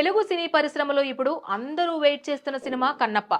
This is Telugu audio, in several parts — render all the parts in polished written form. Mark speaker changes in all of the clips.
Speaker 1: తెలుగు సినీ పరిశ్రమలో ఇప్పుడు అందరూ వెయిట్ చేస్తున్న సినిమా కన్నప్ప.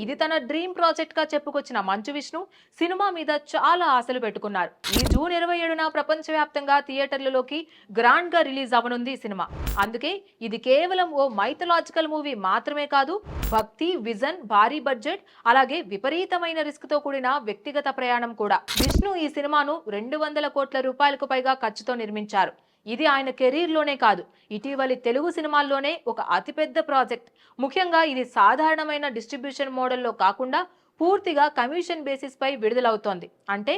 Speaker 1: ఇది తన డ్రీమ్ ప్రాజెక్ట్ గా చెప్పుకొచ్చిన మంచు విష్ణు సినిమా మీద చాలా ఆశలు పెట్టుకున్నారు. ఈ జూన్ 27న ప్రపంచవ్యాప్తంగా థియేటర్లలోకి గ్రాండ్ గా రిలీజ్ అవనుంది ఈ సినిమా. అందుకే ఇది కేవలం ఓ మైథలాజికల్ మూవీ మాత్రమే కాదు, భక్తి, విజన్, భారీ బడ్జెట్, అలాగే విపరీతమైన రిస్క్ తో కూడిన వ్యక్తిగత ప్రయాణం కూడా. విష్ణు ఈ సినిమాను 200 కోట్ల రూపాయలకు పైగా ఖర్చుతో నిర్మించారు. ఇది ఆయన కెరీర్ లోనే కాదు, ఇటీవలి తెలుగు సినిమాల్లోనే ఒక అతిపెద్ద ప్రాజెక్ట్. ముఖ్యంగా ఇది సాధారణమైన డిస్ట్రిబ్యూషన్ మోడల్లో కాకుండా పూర్తిగా కమిషన్ బేసిస్ పై విడుదలవుతోంది. అంటే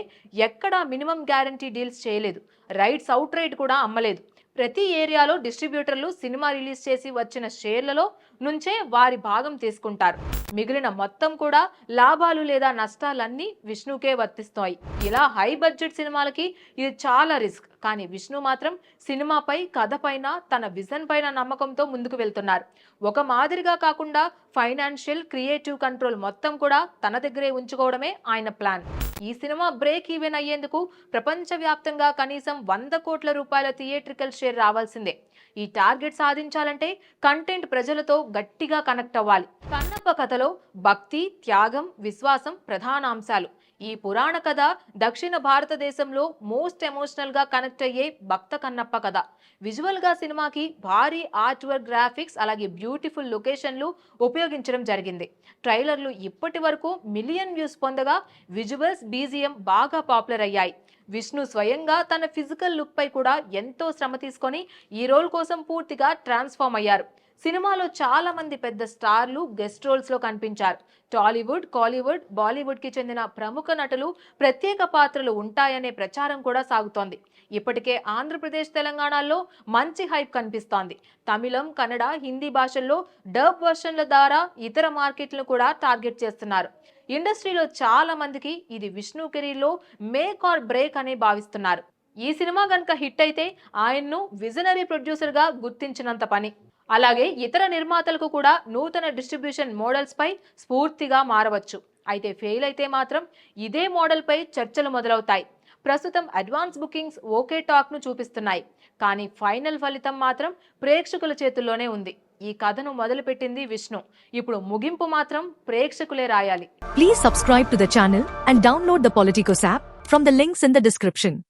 Speaker 1: ఎక్కడా మినిమం గ్యారంటీ డీల్స్ చేయలేదు, రైట్స్ అవుట్ రైట్ కూడా అమ్మలేదు. ప్రతి ఏరియాలో డిస్ట్రిబ్యూటర్లు సినిమా రిలీజ్ చేసి వచ్చిన షేర్లలో నుంచే వారి భాగం తీసుకుంటారు. మిగిలిన మొత్తం కూడా లాభాలు లేదా నష్టాలన్నీ విష్ణుకే వర్తిస్తాయి. ఇలా హై బడ్జెట్ సినిమాలకి ఇది చాలా రిస్క్. కానీ విష్ణు మాత్రం సినిమాపై, కథ పైన, తన విజన్ పైన నమ్మకంతో ముందుకు వెళ్తున్నారు. ఒక మాదిరిగా కాకుండా ఫైనాన్షియల్, క్రియేటివ్ కంట్రోల్ మొత్తం కూడా తన దగ్గరే ఉంచుకోవడమే ఆయన ప్లాన్. ఈ సినిమా బ్రేక్ ఈవెన్ అయ్యేందుకు ప్రపంచవ్యాప్తంగా కనీసం 100 కోట్ల రూపాయల థియేట్రికల్ షేర్ రావాల్సిందే. ఈ టార్గెట్ సాధించాలంటే కంటెంట్ ప్రజలతో గట్టిగా కనెక్ట్ అవ్వాలి. కన్నప్ప కథలో భక్తి, త్యాగం, విశ్వాసం ప్రధాన అంశాలు. ఈ పురాణ కథ దక్షిణ భారతదేశంలో మోస్ట్ ఎమోషనల్ గా కనెక్ట్ అయ్యే భక్త కన్నప్ప కథ. విజువల్ గా సినిమాకి భారీ ఆర్ట్ వర్క్, గ్రాఫిక్స్, అలాగే బ్యూటిఫుల్ లొకేషన్లు ఉపయోగించడం జరిగింది. ట్రైలర్లు ఇప్పటి వరకు మిలియన్ వ్యూస్ పొందగా విజువల్స్, బీజిఎం బాగా పాపులర్ అయ్యాయి. విష్ణు స్వయంగా తన ఫిజికల్ లుక్ పై కూడా ఎంతో శ్రమ తీసుకొని ఈ రోల్ కోసం పూర్తిగా ట్రాన్స్ఫార్మ్ అయ్యారు. సినిమాలో చాలా మంది పెద్ద స్టార్లు గెస్ట్ రోల్స్ లో కనిపించారు. టాలీవుడ్, కాలీవుడ్, బాలీవుడ్ కి చెందిన ప్రముఖ నటులు ప్రత్యేక పాత్రలు ఉంటాయనే ప్రచారం కూడా సాగుతోంది. ఇప్పటికే ఆంధ్రప్రదేశ్, తెలంగాణలో మంచి హైప్ కనిపిస్తోంది. తమిళం, కన్నడ, హిందీ భాషల్లో డబ్ వర్షన్ల ద్వారా ఇతర మార్కెట్లను కూడా టార్గెట్ చేస్తున్నారు. ఇండస్ట్రీలో చాలా మందికి ఇది విష్ణు కెరీర్లో మేక్ ఆర్ బ్రేక్ అని భావిస్తున్నారు. ఈ సినిమా గనుక హిట్ అయితే ఆయన్ను విజనరీ ప్రొడ్యూసర్ గా గుర్తించినంత పని. అలాగే ఇతర నిర్మాతలకు కూడా నూతన డిస్ట్రిబ్యూషన్ మోడల్స్ పై స్ఫూర్తిగా మారవచ్చు. అయితే ఫెయిల్ అయితే మాత్రం ఇదే మోడల్ పై చర్చలు మొదలవుతాయి. ప్రస్తుతం అడ్వాన్స్ బుకింగ్స్ ఓకే టాక్ ను చూపిస్తున్నాయి. కానీ ఫైనల్ ఫలితం మాత్రం ప్రేక్షకుల చేతుల్లోనే ఉంది. ఈ కథను మొదలుపెట్టింది విష్ణు. ఇప్పుడు ముగింపు మాత్రం ప్రేక్షకులే రాయాలి.
Speaker 2: Please subscribe to the channel and download the Politicos app from the links in the description.